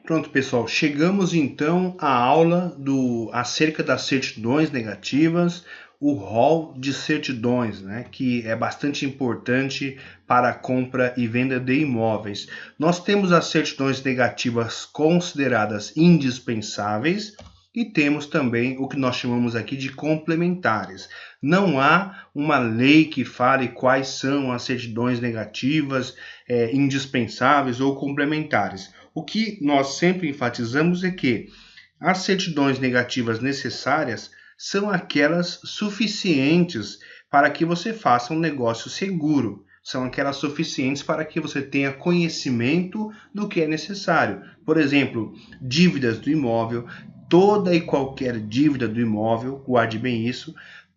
Pronto, pessoal, chegamos então à aula acerca das certidões negativas, o rol de certidões, né, que é bastante importante para a compra e venda de imóveis. Nós temos as certidões negativas consideradas indispensáveis e temos também o que nós chamamos aqui de complementares. Não há uma lei que fale quais são as certidões negativas, indispensáveis ou complementares. O que nós sempre enfatizamos é que as certidões negativas necessárias são aquelas suficientes para que você faça um negócio seguro. São aquelas suficientes para que você tenha conhecimento do que é necessário. Por exemplo, dívidas do imóvel, toda e qualquer dívida do imóvel, guarde bem isso,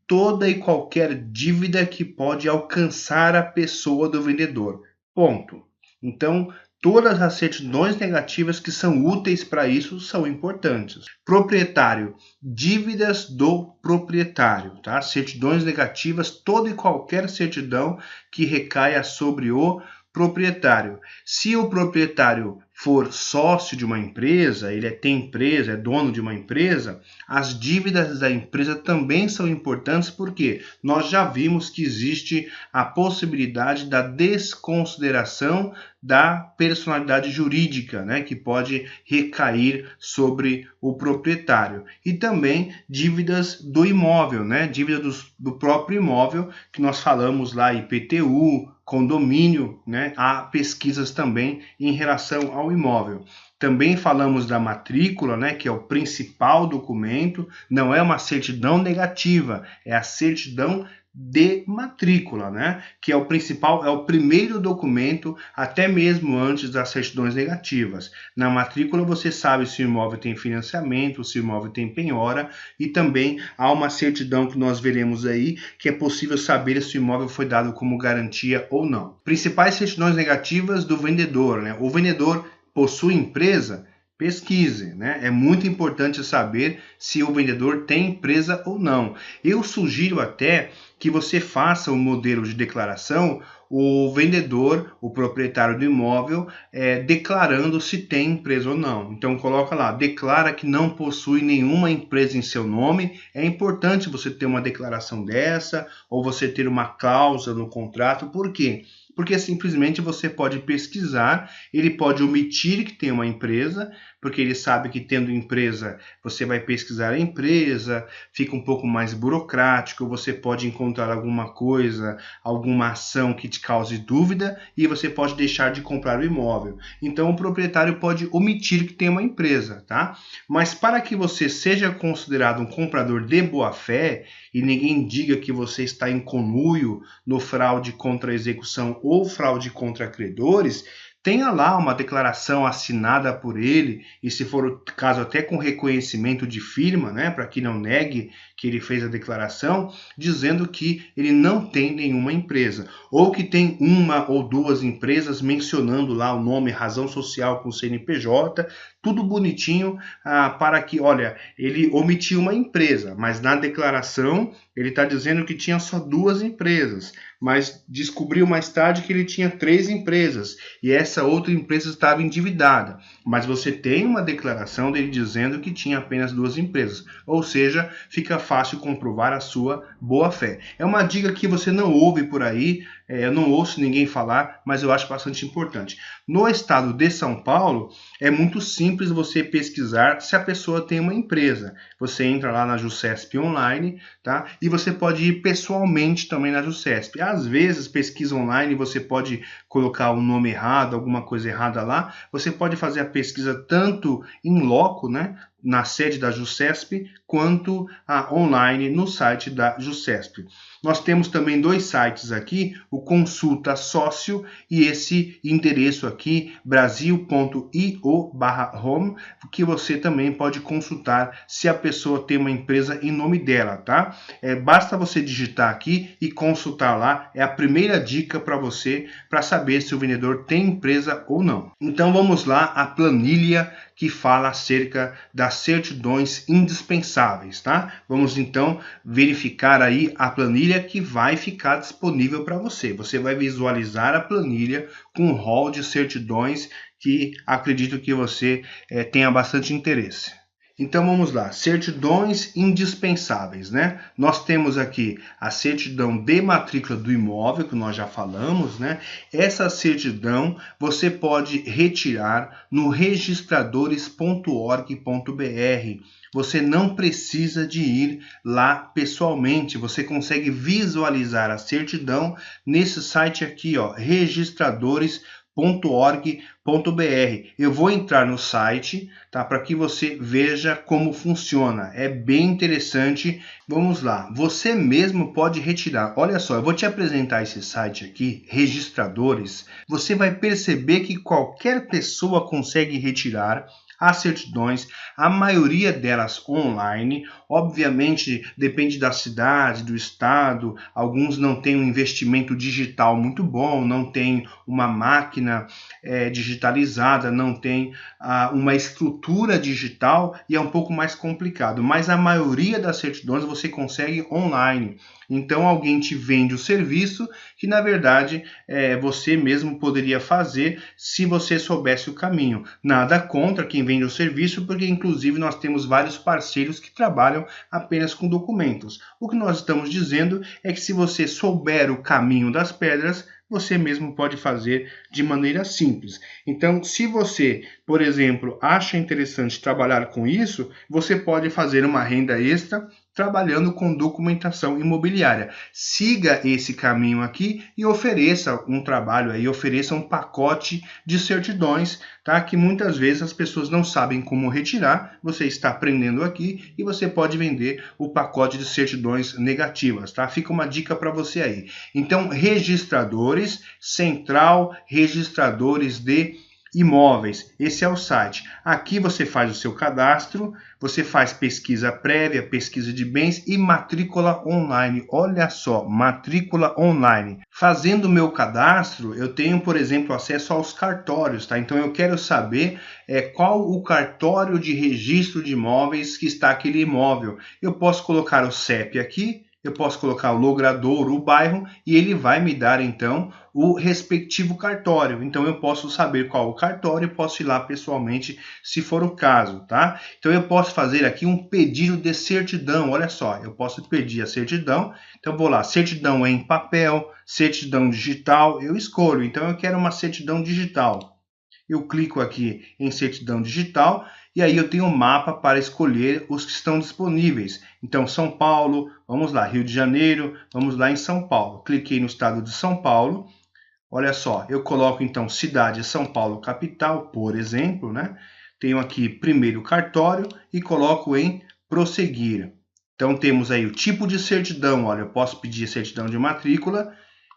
toda e qualquer dívida que pode alcançar a pessoa do vendedor. Ponto. Então, todas as certidões negativas que são úteis para isso são importantes. Proprietário, dívidas do proprietário, tá? Certidões negativas, toda e qualquer certidão que recaia sobre o proprietário. Se o proprietário for sócio de uma empresa, ele tem empresa, é dono de uma empresa, as dívidas da empresa também são importantes porque nós já vimos que existe a possibilidade da desconsideração da personalidade jurídica, né, que pode recair sobre o proprietário. E também dívidas do imóvel, né, dívida do próprio imóvel, que nós falamos lá, IPTU, condomínio, né, há pesquisas também em relação ao imóvel. Também falamos da matrícula, né, que é o principal documento, não é uma certidão negativa, é a certidão de matrícula, né, que é o principal, é o primeiro documento, até mesmo antes das certidões negativas. Na matrícula você sabe se o imóvel tem financiamento, se o imóvel tem penhora, e também há uma certidão que nós veremos aí, que é possível saber se o imóvel foi dado como garantia ou não. Principais certidões negativas do vendedor, né? O vendedor possui empresa? Pesquise, né? É muito importante saber se o vendedor tem empresa ou não. Eu sugiro até que você faça um modelo de declaração, o vendedor, o proprietário do imóvel, declarando se tem empresa ou não. Então coloca lá, declara que não possui nenhuma empresa em seu nome. É importante você ter uma declaração dessa, ou você ter uma cláusula no contrato. Por quê? Porque simplesmente você pode pesquisar, ele pode omitir que tem uma empresa, porque ele sabe que tendo empresa, você vai pesquisar a empresa, fica um pouco mais burocrático, você pode encontrar alguma coisa, alguma ação que te cause dúvida e você pode deixar de comprar o imóvel. Então o proprietário pode omitir que tem uma empresa, tá? Mas para que você seja considerado um comprador de boa fé e ninguém diga que você está em conluio no fraude contra a execução ou fraude contra credores, tenha lá uma declaração assinada por ele, e se for o caso até com reconhecimento de firma, né, para que não negue que ele fez a declaração, dizendo que ele não tem nenhuma empresa, ou que tem uma ou duas empresas, mencionando lá o nome, razão social com CNPJ, tudo bonitinho, para que, olha, ele omitiu uma empresa, mas na declaração ele está dizendo que tinha só duas empresas, mas descobriu mais tarde que ele tinha 3 empresas e essa outra empresa estava endividada. Mas você tem uma declaração dele dizendo que tinha apenas 2 empresas, ou seja, fica fácil comprovar a sua boa-fé. É uma dica que você não ouve por aí, eu não ouço ninguém falar, mas eu acho bastante importante. No estado de São Paulo, é muito simples você pesquisar se a pessoa tem uma empresa. Você entra lá na Jusesp online, tá? E você pode ir pessoalmente também na Jusesp. Às vezes, pesquisa online, você pode colocar um nome errado, alguma coisa errada lá. Você pode fazer a pesquisa tanto em loco, né, na sede da Jusesp, quanto online no site da Jusesp. Nós temos também 2 sites aqui, o Consulta Sócio e esse endereço aqui, brasil.io/home, que você também pode consultar se a pessoa tem uma empresa em nome dela, tá? Basta você digitar aqui e consultar lá, é a primeira dica para você, para saber saber se o vendedor tem empresa ou não. Então vamos lá, a planilha que fala acerca das certidões indispensáveis, tá? Vamos então verificar aí a planilha que vai ficar disponível para você. Você vai visualizar a planilha com o rol de certidões que acredito que você tenha bastante interesse. Então vamos lá, certidões indispensáveis, né? Nós temos aqui a certidão de matrícula do imóvel, que nós já falamos, né? Essa certidão você pode retirar no registradores.org.br. Você não precisa de ir lá pessoalmente, você consegue visualizar a certidão nesse site aqui, ó, registradores.org.br. Eu vou entrar no site, tá, para que você veja como funciona. É bem interessante. Vamos lá. Você mesmo pode retirar. Olha só, eu vou te apresentar esse site aqui, Registradores. Você vai perceber que qualquer pessoa consegue retirar as certidões, a maioria delas online. Obviamente depende da cidade, do estado, alguns não têm um investimento digital muito bom, não tem uma máquina digitalizada, não tem uma estrutura digital e é um pouco mais complicado, mas a maioria das certidões você consegue online. Então alguém te vende o serviço que na verdade você mesmo poderia fazer se você soubesse o caminho. Nada contra quem vende o serviço, porque inclusive nós temos vários parceiros que trabalham apenas com documentos. O que nós estamos dizendo é que se você souber o caminho das pedras, você mesmo pode fazer de maneira simples. Então, se você, por exemplo, acha interessante trabalhar com isso, você pode fazer uma renda extra trabalhando com documentação imobiliária. Siga esse caminho aqui e ofereça um trabalho aí, ofereça um pacote de certidões, tá? Que muitas vezes as pessoas não sabem como retirar. Você está aprendendo aqui e você pode vender o pacote de certidões negativas, tá? Fica uma dica para você aí. Então, registradores, Central Registradores de Imóveis, esse é o site. Aqui você faz o seu cadastro, você faz pesquisa prévia, pesquisa de bens e matrícula online. Olha só, matrícula online. Fazendo o meu cadastro, eu tenho, por exemplo, acesso aos cartórios, tá? Então eu quero saber qual o cartório de registro de imóveis que está aquele imóvel. Eu posso colocar o CEP aqui, eu posso colocar o logrador, o bairro, e ele vai me dar então o respectivo cartório. Então eu posso saber qual o cartório e posso ir lá pessoalmente se for o caso, tá? Então eu posso fazer aqui um pedido de certidão. Olha só, eu posso pedir a certidão. Então vou lá, certidão em papel, certidão digital, eu escolho. Então eu quero uma certidão digital. Eu clico aqui em certidão digital e aí eu tenho um mapa para escolher os que estão disponíveis. Então, São Paulo, vamos lá, Rio de Janeiro, vamos lá em São Paulo. Cliquei no estado de São Paulo. Olha só, eu coloco então cidade São Paulo capital, por exemplo, né? Tenho aqui primeiro cartório e coloco em prosseguir. Então temos aí o tipo de certidão, olha, eu posso pedir certidão de matrícula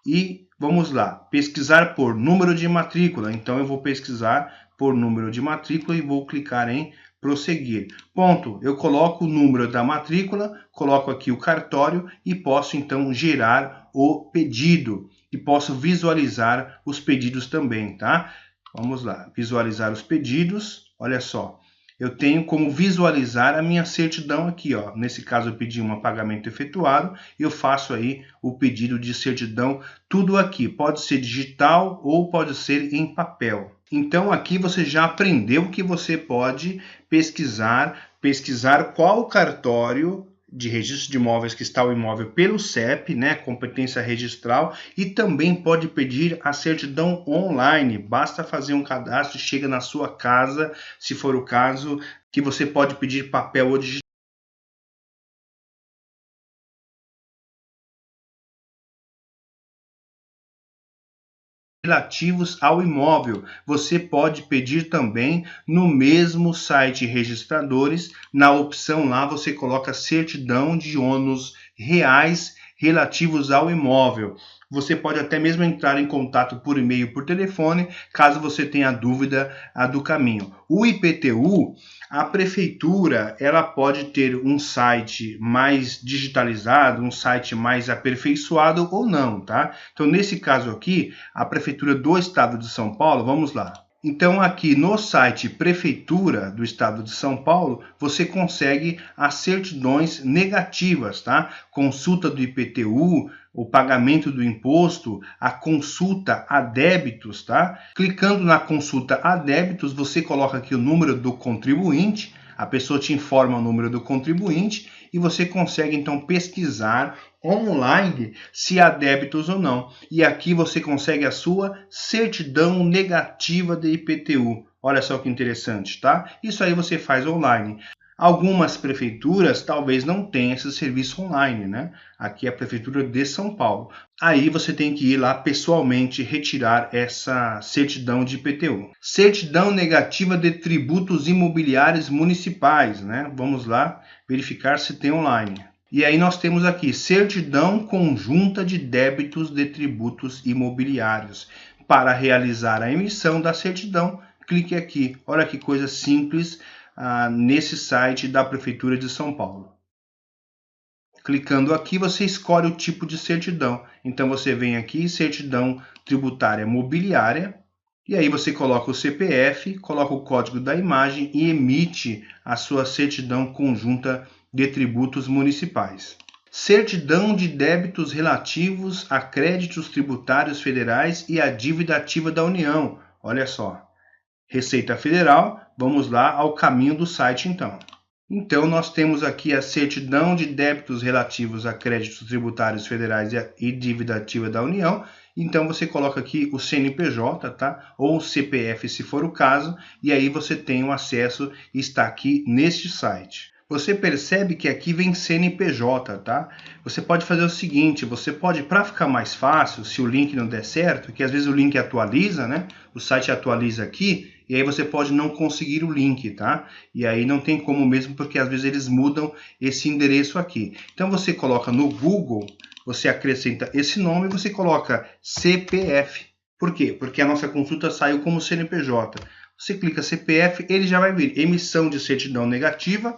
e vamos lá, pesquisar por número de matrícula. Então eu vou pesquisar por número de matrícula e vou clicar em prosseguir. Ponto, eu coloco o número da matrícula, coloco aqui o cartório e posso então gerar o pedido. E posso visualizar os pedidos também, tá? Vamos lá, visualizar os pedidos, olha só. Eu tenho como visualizar a minha certidão aqui, ó. Nesse caso eu pedi um pagamento efetuado, eu faço aí o pedido de certidão, tudo aqui. Pode ser digital ou pode ser em papel. Então aqui você já aprendeu que você pode pesquisar qual cartório de registro de imóveis que está o imóvel pelo CEP, né, competência registral, e também pode pedir a certidão online. Basta fazer um cadastro e chega na sua casa, se for o caso, que você pode pedir papel ou digital. Relativos ao imóvel. Você pode pedir também no mesmo site Registradores, na opção lá você coloca certidão de ônus reais relativos ao imóvel. Você pode até mesmo entrar em contato por e-mail, por telefone, caso você tenha dúvida do caminho. O IPTU, a prefeitura, ela pode ter um site mais digitalizado, um site mais aperfeiçoado ou não, tá? Então, nesse caso aqui, a prefeitura do estado de São Paulo, vamos lá. Então, aqui no site Prefeitura do Estado de São Paulo, você consegue as certidões negativas, tá? Consulta do IPTU, o pagamento do imposto, a consulta a débitos, tá? Clicando na consulta a débitos, você coloca aqui o número do contribuinte, a pessoa te informa o número do contribuinte e você consegue então pesquisar online se há débitos ou não. E aqui você consegue a sua certidão negativa de IPTU. Olha só que interessante, tá? Isso aí você faz online. Algumas prefeituras talvez não tenham esse serviço online, né? Aqui é a Prefeitura de São Paulo. Aí você tem que ir lá pessoalmente retirar essa certidão de IPTU. Certidão negativa de tributos imobiliários municipais, né? Vamos lá verificar se tem online. E aí nós temos aqui certidão conjunta de débitos de tributos imobiliários. Para realizar a emissão da certidão, clique aqui. Olha que coisa simples nesse site da Prefeitura de São Paulo. Clicando aqui, você escolhe o tipo de certidão. Então você vem aqui, certidão tributária mobiliária, e aí você coloca o CPF, coloca o código da imagem e emite a sua certidão conjunta de tributos municipais. Certidão de débitos relativos a créditos tributários federais e a dívida ativa da União. Olha só. Receita Federal, vamos lá ao caminho do site então. Então nós temos aqui a certidão de débitos relativos a créditos tributários federais e dívida ativa da União. Então você coloca aqui o CNPJ, tá? Ou o CPF se for o caso, e aí você tem o acesso e está aqui neste site. Você percebe que aqui vem CNPJ, tá? Você pode fazer o seguinte, você pode, para ficar mais fácil, se o link não der certo, que às vezes o link atualiza, né? O site atualiza aqui, e aí você pode não conseguir o link, tá? E aí não tem como mesmo, porque às vezes eles mudam esse endereço aqui. Então você coloca no Google, você acrescenta esse nome e você coloca CPF. Por quê? Porque a nossa consulta saiu como CNPJ. Você clica CPF, ele já vai vir emissão de certidão negativa.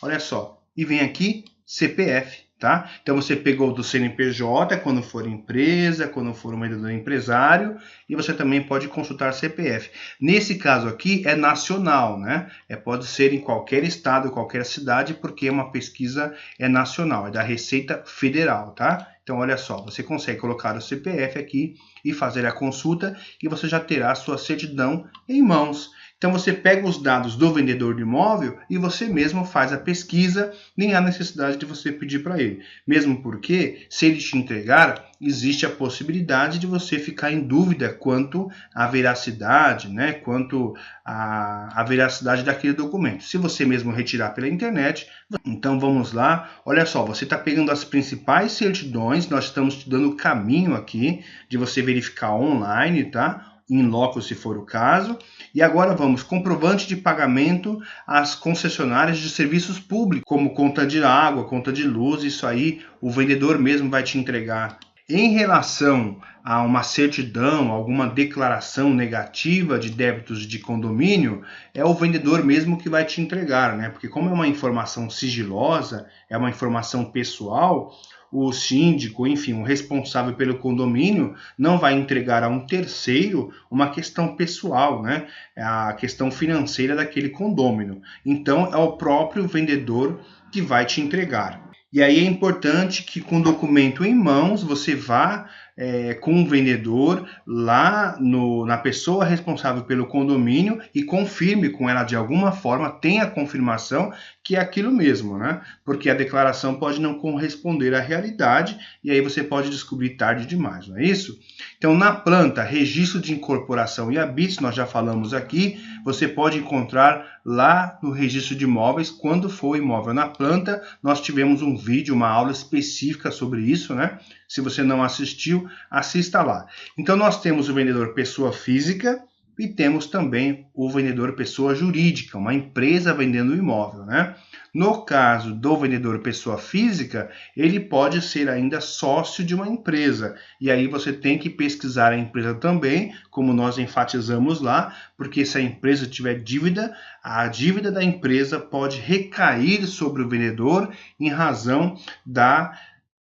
Olha só, e vem aqui CPF, tá? Então você pegou do CNPJ quando for empresa, quando for um vendedor empresário, e você também pode consultar CPF. Nesse caso aqui é nacional, né? Pode ser em qualquer estado, qualquer cidade, porque uma pesquisa é nacional, é da Receita Federal, tá? Então olha só, você consegue colocar o CPF aqui e fazer a consulta e você já terá a sua certidão em mãos. Então você pega os dados do vendedor de imóvel e você mesmo faz a pesquisa, nem há necessidade de você pedir para ele. Mesmo porque, se ele te entregar, existe a possibilidade de você ficar em dúvida quanto à veracidade, né? Quanto à veracidade daquele documento. Se você mesmo retirar pela internet, então vamos lá. Olha só, você está pegando as principais certidões, nós estamos te dando o caminho aqui de você verificar online, tá? Em loco, se for o caso. E agora vamos, comprovante de pagamento às concessionárias de serviços públicos, como conta de água, conta de luz, isso aí o vendedor mesmo vai te entregar. Em relação a uma certidão, alguma declaração negativa de débitos de condomínio, é o vendedor mesmo que vai te entregar, né? Porque como é uma informação sigilosa, é uma informação pessoal, o síndico, enfim, o responsável pelo condomínio não vai entregar a um terceiro uma questão pessoal, né? A questão financeira daquele condômino. Então, é o próprio vendedor que vai te entregar. E aí é importante que com o documento em mãos você vá com o vendedor lá na pessoa responsável pelo condomínio e confirme com ela de alguma forma, tenha confirmação que é aquilo mesmo, né? Porque a declaração pode não corresponder à realidade e aí você pode descobrir tarde demais, não é isso? Então, na planta, registro de incorporação e habites, nós já falamos aqui, você pode encontrar lá no registro de imóveis, quando for imóvel na planta, nós tivemos um vídeo, uma aula específica sobre isso, né? Se você não assistiu, assista lá. Então, nós temos o vendedor pessoa física, E temos também o vendedor pessoa jurídica, uma empresa vendendo o imóvel, né? No caso do vendedor pessoa física, ele pode ser ainda sócio de uma empresa. E aí você tem que pesquisar a empresa também, como nós enfatizamos lá, porque se a empresa tiver dívida, a dívida da empresa pode recair sobre o vendedor em razão da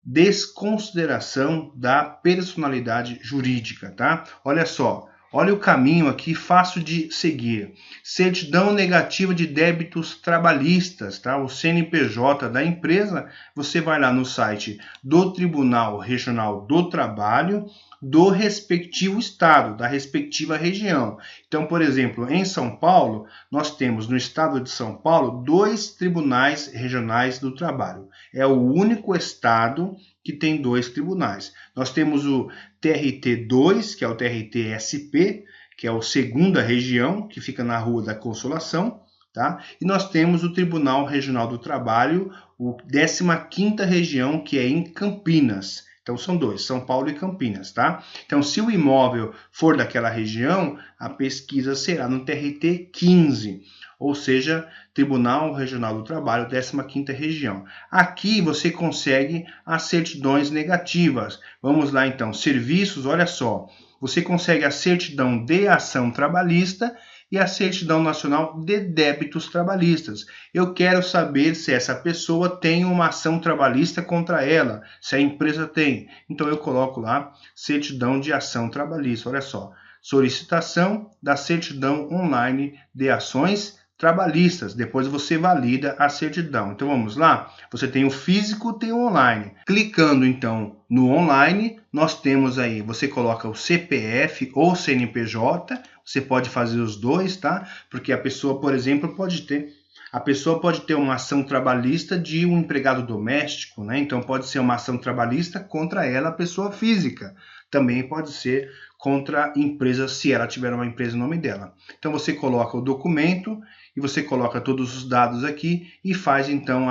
desconsideração da personalidade jurídica, tá? Olha só, olha o caminho aqui fácil de seguir. Certidão negativa de débitos trabalhistas, tá? O CNPJ da empresa, você vai lá no site do Tribunal Regional do Trabalho do respectivo estado, da respectiva região. Então, por exemplo, em São Paulo, nós temos no estado de São Paulo 2 tribunais regionais do trabalho. É o único estado que tem 2 tribunais. Nós temos o TRT2, que é o TRT-SP, que é a segunda região, que fica na Rua da Consolação, tá? E nós temos o Tribunal Regional do Trabalho, o 15ª região, que é em Campinas. Então são 2, São Paulo e Campinas, tá? Então se o imóvel for daquela região, a pesquisa será no TRT 15, ou seja, Tribunal Regional do Trabalho, 15ª região. Aqui você consegue as certidões negativas. Vamos lá então, serviços, olha só. Você consegue a certidão de ação trabalhista e a certidão nacional de débitos trabalhistas. Eu quero saber se essa pessoa tem uma ação trabalhista contra ela, se a empresa tem. Então eu coloco lá certidão de ação trabalhista. Olha só, solicitação da certidão online de ações trabalhistas. Depois você valida a certidão. Então vamos lá? Você tem o físico, tem o online. Clicando então no online, nós temos aí, você coloca o CPF ou CNPJ, você pode fazer os dois, tá? Porque a pessoa, por exemplo, pode ter uma ação trabalhista de um empregado doméstico, né? Então pode ser uma ação trabalhista contra ela, a pessoa física. Também pode ser contra a empresa, se ela tiver uma empresa em nome dela. Então você coloca o documento e você coloca todos os dados aqui e faz então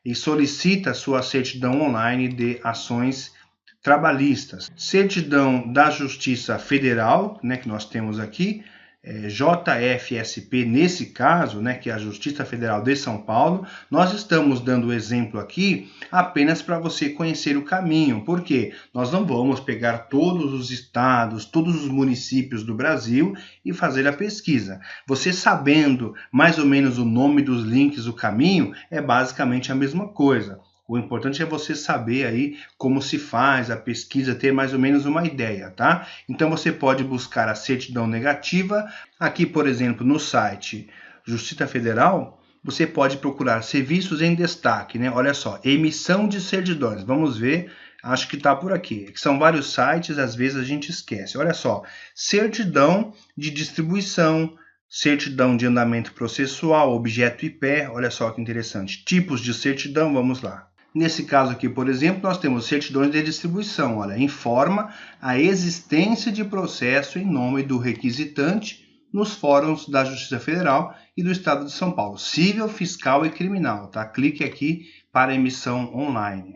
e solicita a sua certidão online de ações trabalhistas. Certidão da Justiça Federal, né, que nós temos aqui, JFSP nesse caso, né, que é a Justiça Federal de São Paulo. Nós estamos dando o exemplo aqui apenas para você conhecer o caminho, porque nós não vamos pegar todos os estados, todos os municípios do Brasil e fazer a pesquisa. Você sabendo mais ou menos o nome dos links, o caminho, é basicamente a mesma coisa. O importante é você saber aí como se faz a pesquisa, ter mais ou menos uma ideia, tá? Então você pode buscar a certidão negativa. Aqui, por exemplo, no site Justiça Federal, você pode procurar serviços em destaque, né? Olha só, emissão de certidões. Vamos ver, acho que está por aqui. São vários sites, às vezes a gente esquece. Olha só, certidão de distribuição, certidão de andamento processual, objeto e pé. Olha só que interessante. Tipos de certidão, vamos lá. Nesse caso aqui, por exemplo, nós temos certidões de distribuição. Olha, informa a existência de processo em nome do requisitante nos fóruns da Justiça Federal e do Estado de São Paulo, civil, fiscal e criminal, tá? Clique aqui para emissão online.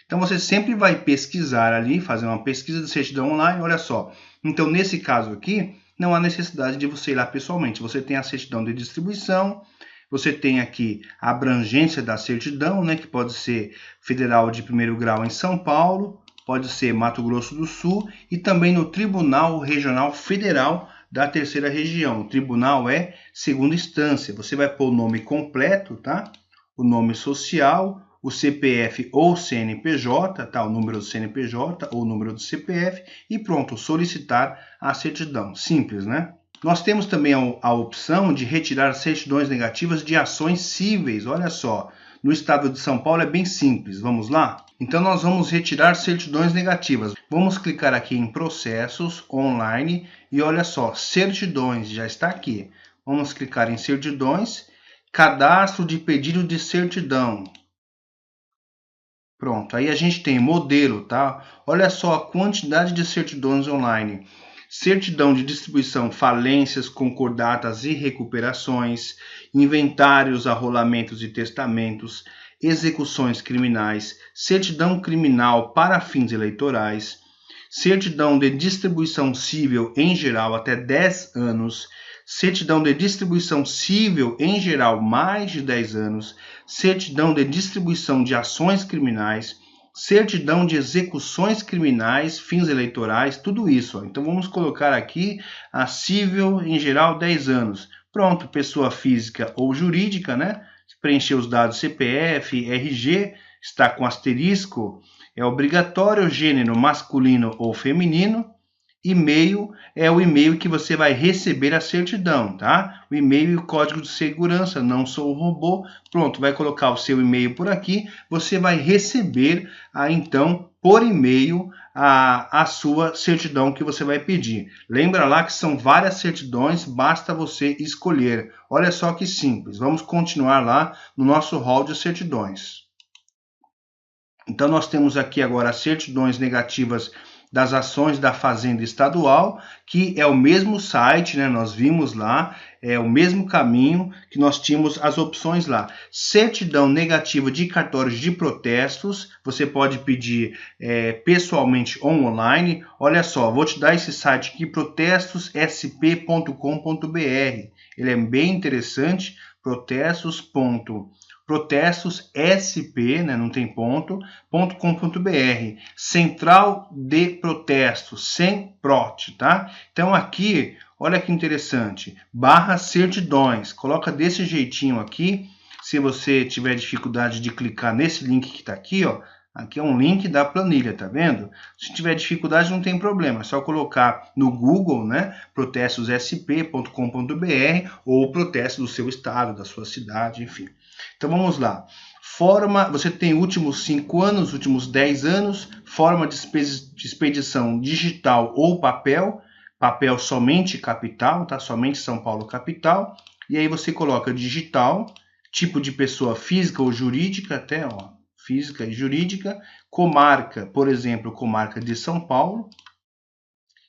Então você sempre vai pesquisar ali, fazer uma pesquisa de certidão online, olha só. Então nesse caso aqui, não há necessidade de você ir lá pessoalmente. Você tem a certidão de distribuição, você tem aqui a abrangência da certidão, né, que pode ser federal de primeiro grau em São Paulo, pode ser Mato Grosso do Sul e também no Tribunal Regional Federal da terceira região. O tribunal é segunda instância. Você vai pôr o nome completo, tá? O nome social, o CPF ou CNPJ, tá? O número do CNPJ ou o número do CPF e pronto, solicitar a certidão. Simples, né? Nós temos também a opção de retirar certidões negativas de ações cíveis. Olha só, no estado de São Paulo é bem simples. Vamos lá? Então nós vamos retirar certidões negativas. Vamos clicar aqui em processos online e olha só, certidões, já está aqui. Vamos clicar em certidões, cadastro de pedido de certidão. Pronto, aí a gente tem modelo, tá? Olha só a quantidade de certidões online. Certidão de distribuição, falências, concordatas e recuperações, inventários, arrolamentos e testamentos, execuções criminais, certidão criminal para fins eleitorais, certidão de distribuição civil em geral até 10 anos, certidão de distribuição civil em geral mais de 10 anos, certidão de distribuição de ações criminais, certidão de execuções criminais, fins eleitorais, tudo isso. Ó. Então vamos colocar aqui a civil em geral 10 anos. Pronto, pessoa física ou jurídica, né? Preencher os dados CPF, RG, está com asterisco, é obrigatório, gênero masculino ou feminino. E-mail é o e-mail que você vai receber a certidão, tá? O e-mail e o código de segurança, não sou robô. Pronto, vai colocar o seu e-mail por aqui, você vai receber, então, por e-mail, a sua certidão que você vai pedir. Lembra lá que são várias certidões, basta você escolher. Olha só que simples. Vamos continuar lá no nosso hall de certidões. Então, nós temos aqui agora as certidões negativas das ações da Fazenda Estadual, que é o mesmo site, né? Nós vimos lá, é o mesmo caminho que nós tínhamos as opções lá. Certidão negativa de cartórios de protestos, você pode pedir pessoalmente ou online. Olha só, vou te dar esse site aqui, protestosSP.com.br. Ele é bem interessante, protestosSP, né, não tem ponto, .com.br, Central de Protestos, sem prot, tá? Então aqui, olha que interessante, barra certidões, coloca desse jeitinho aqui, se você tiver dificuldade de clicar nesse link que tá aqui, ó, aqui é um link da planilha, tá vendo? Se tiver dificuldade, não tem problema, é só colocar no Google, né, protestosSP.com.br ou protesto do seu estado, da sua cidade, enfim. Então vamos lá. Forma, você tem últimos 5 anos, últimos 10 anos, forma de expedição digital ou papel, papel somente capital, tá? Somente São Paulo capital. E aí você coloca digital, tipo de pessoa física ou jurídica, até, ó, física e jurídica, comarca, por exemplo, comarca de São Paulo.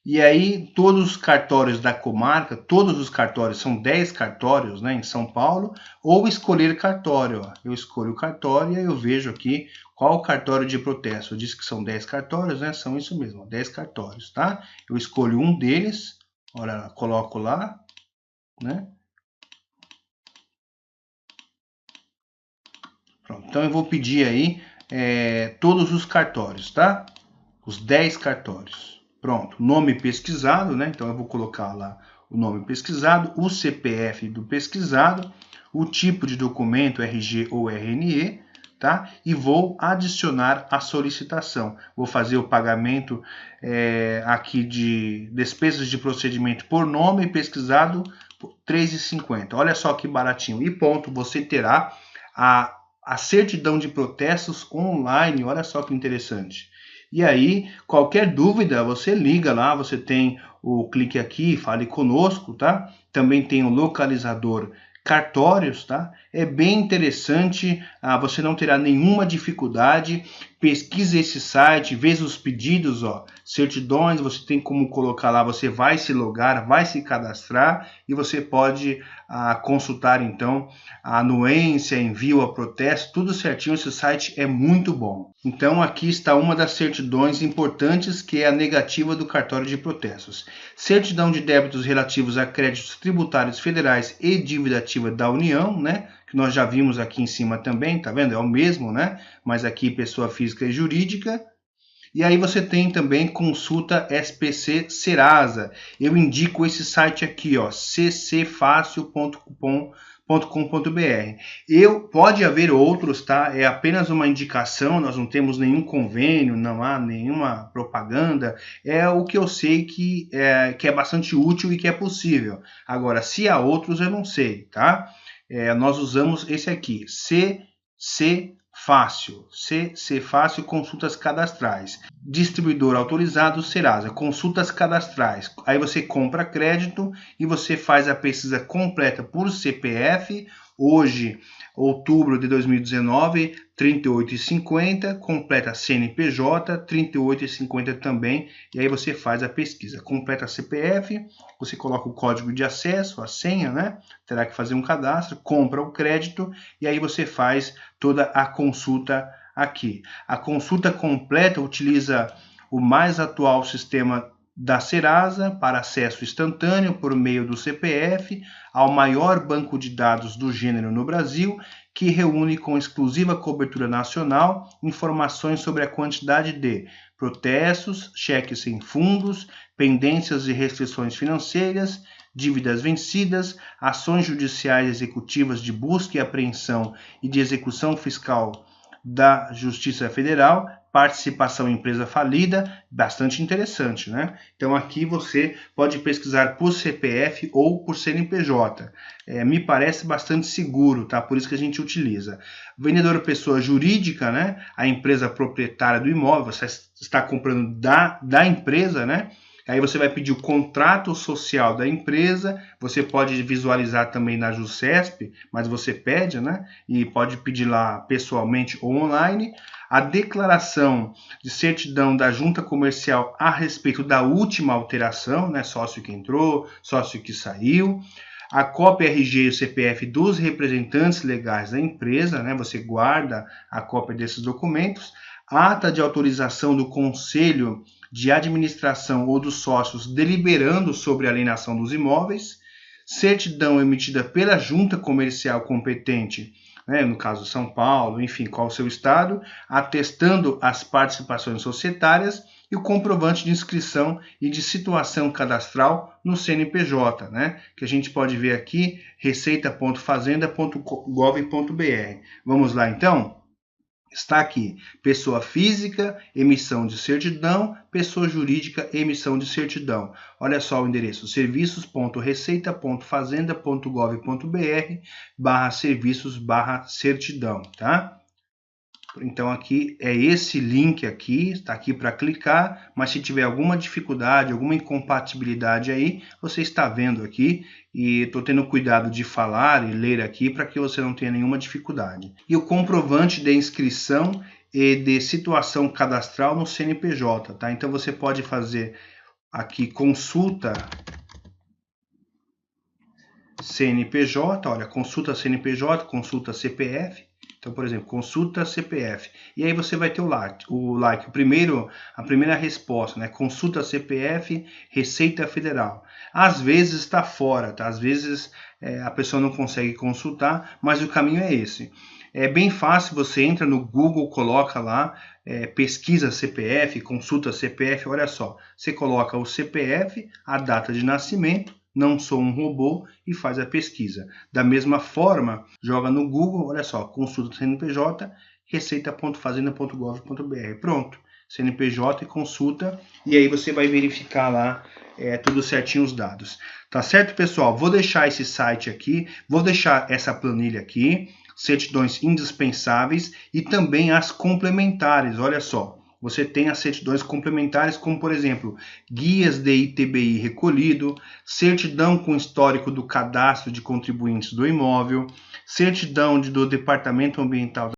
E aí, todos os cartórios da comarca, todos os cartórios, são 10 cartórios, né, em São Paulo, ou escolher cartório. Ó. Eu escolho o cartório e aí eu vejo aqui qual o cartório de protesto. Eu disse que são 10 cartórios, né, são isso mesmo, 10 cartórios, tá? Eu escolho um deles, olha, coloco lá, né? Pronto, então eu vou pedir aí todos os cartórios, tá? Os 10 cartórios. Pronto, nome pesquisado, né? Então eu vou colocar lá o nome pesquisado, o CPF do pesquisado, o tipo de documento, RG ou RNE, tá? E vou adicionar a solicitação. Vou fazer o pagamento aqui de despesas de procedimento por nome pesquisado, R$ 3,50. Olha só que baratinho. E ponto, você terá a certidão de protestos online. Olha só que interessante. E aí, qualquer dúvida, você liga lá, você tem o clique aqui, fale conosco, tá? Também tem o localizador cartórios, tá? É bem interessante, você não terá nenhuma dificuldade. Pesquise esse site, veja os pedidos, ó, certidões, você tem como colocar lá, você vai se logar, vai se cadastrar e você pode consultar então a anuência, envio a protesto, tudo certinho. Esse site é muito bom. Então aqui está uma das certidões importantes, que é a negativa do cartório de protestos. Certidão de débitos relativos a créditos tributários federais e dívida ativa da União, né? Que nós já vimos aqui em cima também, tá vendo? É o mesmo, né? Mas aqui pessoa física e jurídica. E aí você tem também consulta SPC Serasa. Eu indico esse site aqui, ó, ccfacil.com.br. Pode haver outros, tá? É apenas uma indicação, nós não temos nenhum convênio, não há nenhuma propaganda. É o que eu sei que é bastante útil e que é possível. Agora, se há outros, eu não sei, tá? Nós usamos esse aqui, CC Fácil, consultas cadastrais. Distribuidor autorizado, Serasa, consultas cadastrais. Aí você compra crédito e você faz a pesquisa completa por CPF. Hoje, outubro de 2019, R$ 38,50, completa CNPJ, R$ 38,50 também, e aí você faz a pesquisa. Completa CPF, você coloca o código de acesso, a senha, né? Terá que fazer um cadastro, compra o crédito, e aí você faz toda a consulta aqui. A consulta completa utiliza o mais atual sistema da Serasa para acesso instantâneo por meio do CPF ao maior banco de dados do gênero no Brasil, que reúne com exclusiva cobertura nacional informações sobre a quantidade de protestos, cheques sem fundos, pendências e restrições financeiras, dívidas vencidas, ações judiciais executivas de busca e apreensão e de execução fiscal da Justiça Federal, participação em empresa falida, bastante interessante, né? Então aqui você pode pesquisar por CPF ou por CNPJ. Me parece bastante seguro, tá? Por isso que a gente utiliza. Vendedor pessoa jurídica, né? A empresa proprietária do imóvel, você está comprando da empresa, né? Aí você vai pedir o contrato social da empresa, você pode visualizar também na JuSesp, mas você pede, né? E pode pedir lá pessoalmente ou online. A declaração de certidão da junta comercial a respeito da última alteração, né? Sócio que entrou, sócio que saiu. A cópia RG e o CPF dos representantes legais da empresa, né? Você guarda a cópia desses documentos. A ata de autorização do conselho de administração ou dos sócios deliberando sobre a alienação dos imóveis, certidão emitida pela junta comercial competente, né, no caso São Paulo, enfim, qual o seu estado, atestando as participações societárias e o comprovante de inscrição e de situação cadastral no CNPJ, né, que a gente pode ver aqui, receita.fazenda.gov.br. Vamos lá então? Está aqui, pessoa física, emissão de certidão, pessoa jurídica, emissão de certidão. Olha só o endereço, serviços.receita.fazenda.gov.br/serviços/certidão, tá? Então aqui é esse link aqui, está aqui para clicar, mas se tiver alguma dificuldade, alguma incompatibilidade aí, você está vendo aqui e estou tendo cuidado de falar e ler aqui para que você não tenha nenhuma dificuldade. E o comprovante de inscrição e de situação cadastral no CNPJ, tá? Então você pode fazer aqui consulta CNPJ, olha, consulta CNPJ, consulta CPF. Então, por exemplo, consulta CPF. E aí você vai ter a primeira resposta, né? Consulta CPF, Receita Federal. Às vezes está fora, tá? Às vezes a pessoa não consegue consultar, mas o caminho é esse. É bem fácil, você entra no Google, coloca lá, pesquisa CPF, consulta CPF, olha só. Você coloca o CPF, a data de nascimento, não sou um robô, e faz a pesquisa. Da mesma forma, joga no Google, olha só, consulta CNPJ, receita.fazenda.gov.br. Pronto, CNPJ e consulta, e aí você vai verificar lá tudo certinho os dados. Tá certo, pessoal? Vou deixar esse site aqui, vou deixar essa planilha aqui, certidões indispensáveis e também as complementares, olha só. Você tem as certidões complementares, como por exemplo, guias de ITBI recolhido, certidão com histórico do cadastro de contribuintes do imóvel, certidão do Departamento Ambiental